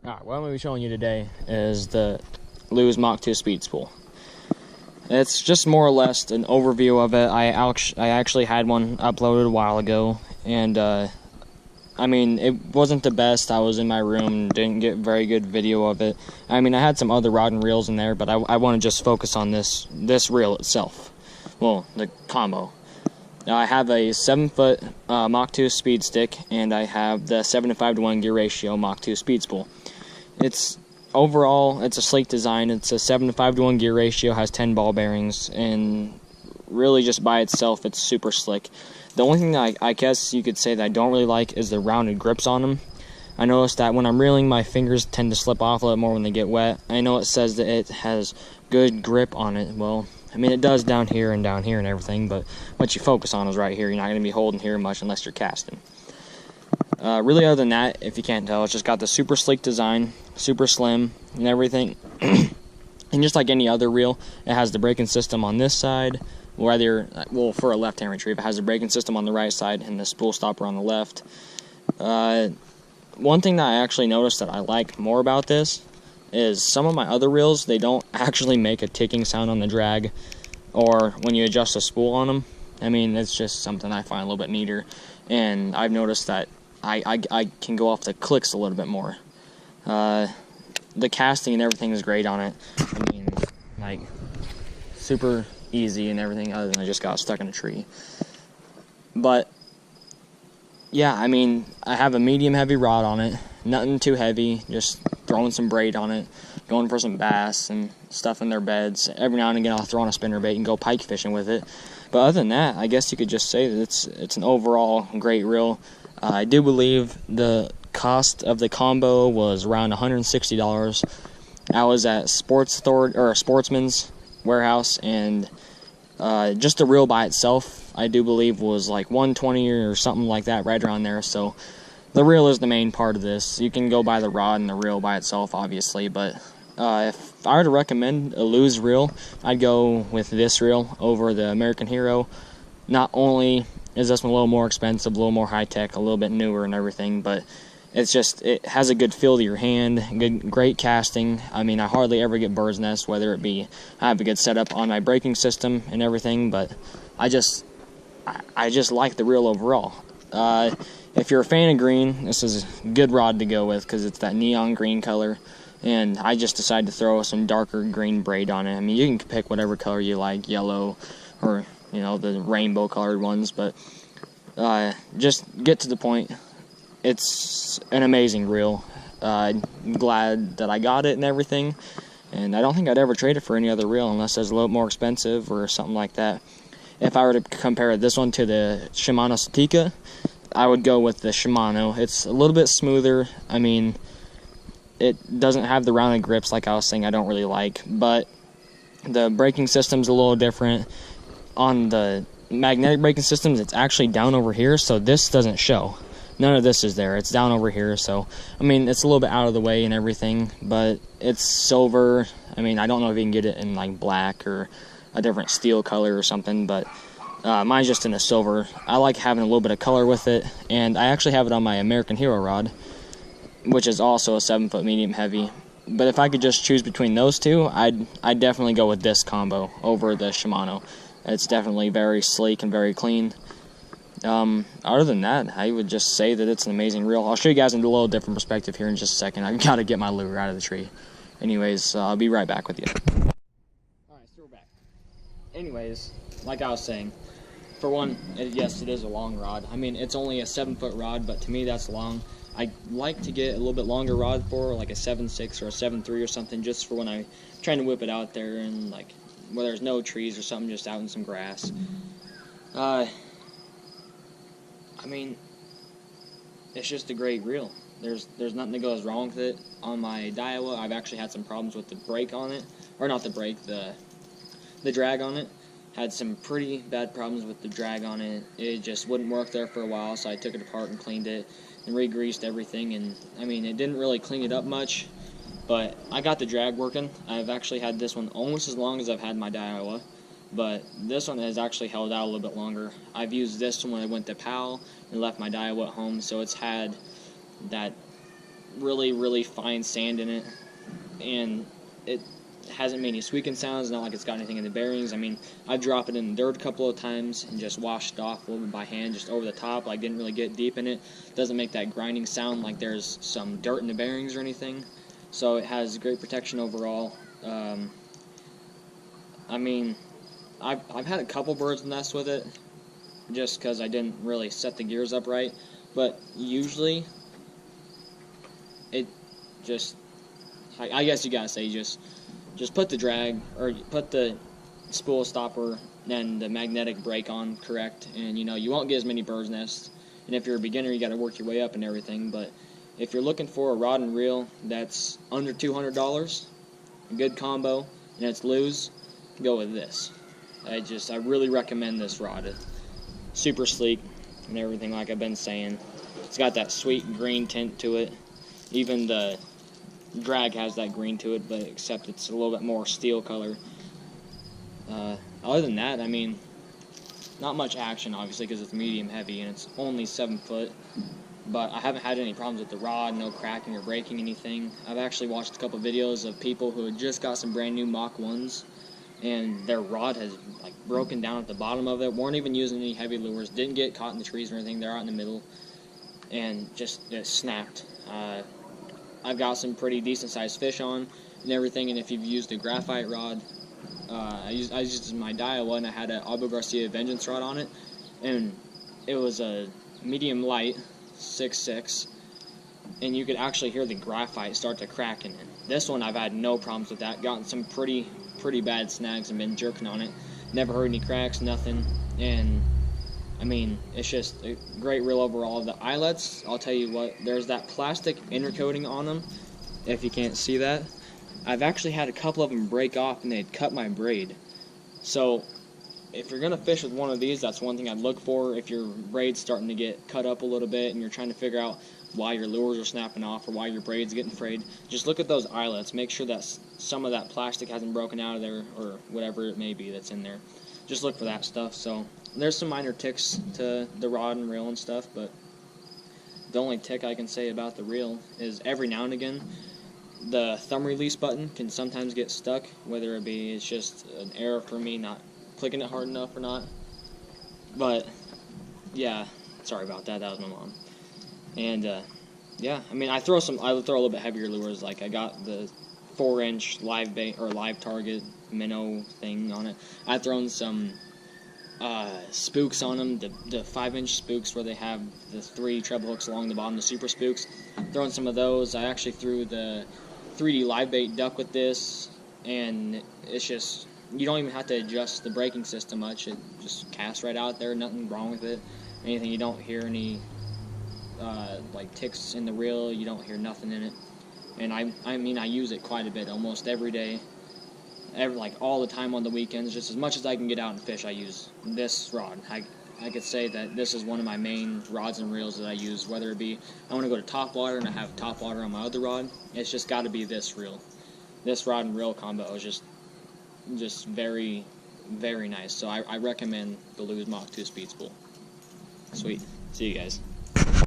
Alright, what I'm going to be showing you today is the Lews Mach 2 speed spool. It's just more or less an overview of it. I actually had one uploaded a while ago, and I mean, it wasn't the best. I was in my room and didn't get very good video of it. I mean, I had some other rod and reels in there, but I want to just focus on this reel itself. Well, the combo. Now, I have a 7-foot Mach 2 speed stick, and I have the 7:5:1 gear ratio Mach 2 speed spool. Overall, it's a sleek design. It's a 7:5:1 gear ratio, has 10 ball bearings, and really just by itself, it's super slick. The only thing that I guess you could say that I don't really like is the rounded grips on them. I noticed that when I'm reeling, my fingers tend to slip off a little more when they get wet. I know it says that it has good grip on it. Well, I mean, it does down here and everything, but what you focus on is right here. You're not going to be holding here much unless you're casting. Really, other than that, if you can't tell, it's just got the super sleek design, super slim and everything. And just like any other reel, it has the braking system on this side, whether, well, for a left-hand retrieve, it has the braking system on the right side and the spool stopper on the left. One thing that I actually noticed that I like more about this is some of my other reels, they don't actually make a ticking sound on the drag or when you adjust the spool on them. I mean, it's just something I find a little bit neater, and I've noticed that I can go off the clicks a little bit more. The casting and everything is great on it. I mean, like, super easy and everything, other than I just got stuck in a tree. But yeah, I mean, I have a medium heavy rod on it, nothing too heavy, just throwing some braid on it, going for some bass and stuff in their beds. Every now and again I'll throw on a spinnerbait and go pike fishing with it. But other than that, I guess you could just say that it's an overall great reel. I do believe the cost of the combo was around $160. I was at Sportsman's Warehouse, and just the reel by itself, I do believe, was like $120 or something like that, right around there. So the reel is the main part of this. You can go buy the rod and the reel by itself, obviously, but if I were to recommend a Lews reel, I'd go with this reel over the American Hero. Not only is this one a little more expensive, a little more high-tech, a little bit newer and everything, but it has a good feel to your hand, great casting. I mean, I hardly ever get bird's nest, whether it be I have a good setup on my braking system and everything, but I just like the reel overall. If you're a fan of green, this is a good rod to go with because it's that neon green color, and I just decided to throw some darker green braid on it. I mean, you can pick whatever color you like, yellow or, you know, the rainbow colored ones, but just get to the point. It's an amazing reel. I'm glad that I got it and everything, and I don't think I'd ever trade it for any other reel unless it's a little more expensive or something like that. If I were to compare this one to the Shimano Satika, I would go with the Shimano. It's a little bit smoother. I mean, it doesn't have the rounded grips like I was saying I don't really like, but the braking system's a little different. On the magnetic braking systems, it's actually down over here, so this doesn't show. None of this is there. It's down over here, so I mean, it's a little bit out of the way and everything, but it's silver. I mean, I don't know if you can get it in like black or a different steel color or something, but mine's just in a silver. I like having a little bit of color with it, and I actually have it on my American Hero rod, which is also a 7-foot medium heavy. But if I could just choose between those two, I'd definitely go with this combo over the Shimano. It's definitely very sleek and very clean. Other than that, I would just say that it's an amazing reel. I'll show you guys in a little different perspective here in just a second. I've got to get my lure out of the tree. Anyways, I'll be right back with you. Alright, so we're back. Anyways, like I was saying, for one, yes, it is a long rod. I mean, it's only a 7-foot rod, but to me that's long. I like to get a little bit longer rod for, like a 7.6 or a 7.3 or something, just for when I'm trying to whip it out there and, like, where there's no trees or something, just out in some grass. I mean, it's just a great reel. There's nothing that goes wrong with it. On my Daiwa, I've actually had some problems with the brake on it, or not the brake, the drag on it. Had some pretty bad problems with the drag on it. It just wouldn't work there for a while, so I took it apart and cleaned it and re-greased everything, and I mean, it didn't really clean it up much, but I got the drag working. I've actually had this one almost as long as I've had my Daiwa, but this one has actually held out a little bit longer. I've used this one when I went to PAL and left my Daiwa at home, so it's had that really, really fine sand in it, and it hasn't made any squeaking sounds. Not like it's got anything in the bearings. I mean, I've dropped it in the dirt a couple of times and just washed it off a little bit by hand, just over the top. Like, didn't really get deep in it. Doesn't make that grinding sound like there's some dirt in the bearings or anything. So it has great protection overall. I mean, I've had a couple birds nest with it, just because I didn't really set the gears up right. But usually, it just, I guess you gotta say, just put the drag, or put the spool stopper and the magnetic brake on correct, and you won't get as many bird's nests. And if you're a beginner, you gotta work your way up and everything. But if you're looking for a rod and reel that's under $200, a good combo, and it's Lews, go with this. I really recommend this rod. It's super sleek and everything, like I've been saying. It's got that sweet green tint to it. Even the drag has that green to it, but except it's a little bit more steel color. Other than that, I mean, not much action, obviously, because it's medium heavy and it's only 7 foot. But I haven't had any problems with the rod, no cracking or breaking anything. I've actually watched a couple videos of people who had just got some brand new Mach 1s, and their rod has like broken down at the bottom of it. Weren't even using any heavy lures, didn't get caught in the trees or anything. They're out in the middle, and just it snapped. I've got some pretty decent sized fish on and everything, and if you've used a graphite rod, I used my Daiwa, and I had an Abu Garcia Vengeance rod on it, and it was a medium light 6.6, and you could actually hear the graphite start to crack in it. This one I've had no problems with that. Gotten some pretty bad snags and been jerking on it. Never heard any cracks, nothing. And I mean, it's just a great reel overall. The eyelets, I'll tell you what, there's that plastic inner coating on them, if you can't see that. I've actually had a couple of them break off and they'd cut my braid. So if you're going to fish with one of these, that's one thing I'd look for. If your braid's starting to get cut up a little bit and you're trying to figure out why your lures are snapping off or why your braid's getting frayed, just look at those eyelets. Make sure that some of that plastic hasn't broken out of there, or whatever it may be that's in there. Just look for that stuff. So there's some minor ticks to the rod and reel and stuff, but the only tick I can say about the reel is every now and again the thumb release button can sometimes get stuck, whether it be it's just an error for me not clicking it hard enough or not. But yeah, sorry about that. That was my mom. And yeah, I mean, I throw a little bit heavier lures. Like I got the 4-inch live bait or live target minnow thing on it. I've thrown some spooks on them, the 5-inch spooks where they have the 3 treble hooks along the bottom, the super spooks. Throwing some of those. I actually threw the 3D live bait duck with this, and it's just, you don't even have to adjust the braking system much. It just casts right out there, nothing wrong with it. Anything, you don't hear any like ticks in the reel, you don't hear nothing in it. And I mean, I use it quite a bit, almost every day, like all the time on the weekends. Just as much as I can get out and fish, I use this rod. I could say that this is one of my main rods and reels that I use, whether it be I want to go to topwater and I have topwater on my other rod. It's just got to be this reel. This rod and reel combo is just very, very nice. So I recommend the Lews Mach 2 Speed Spool. Sweet. See you guys.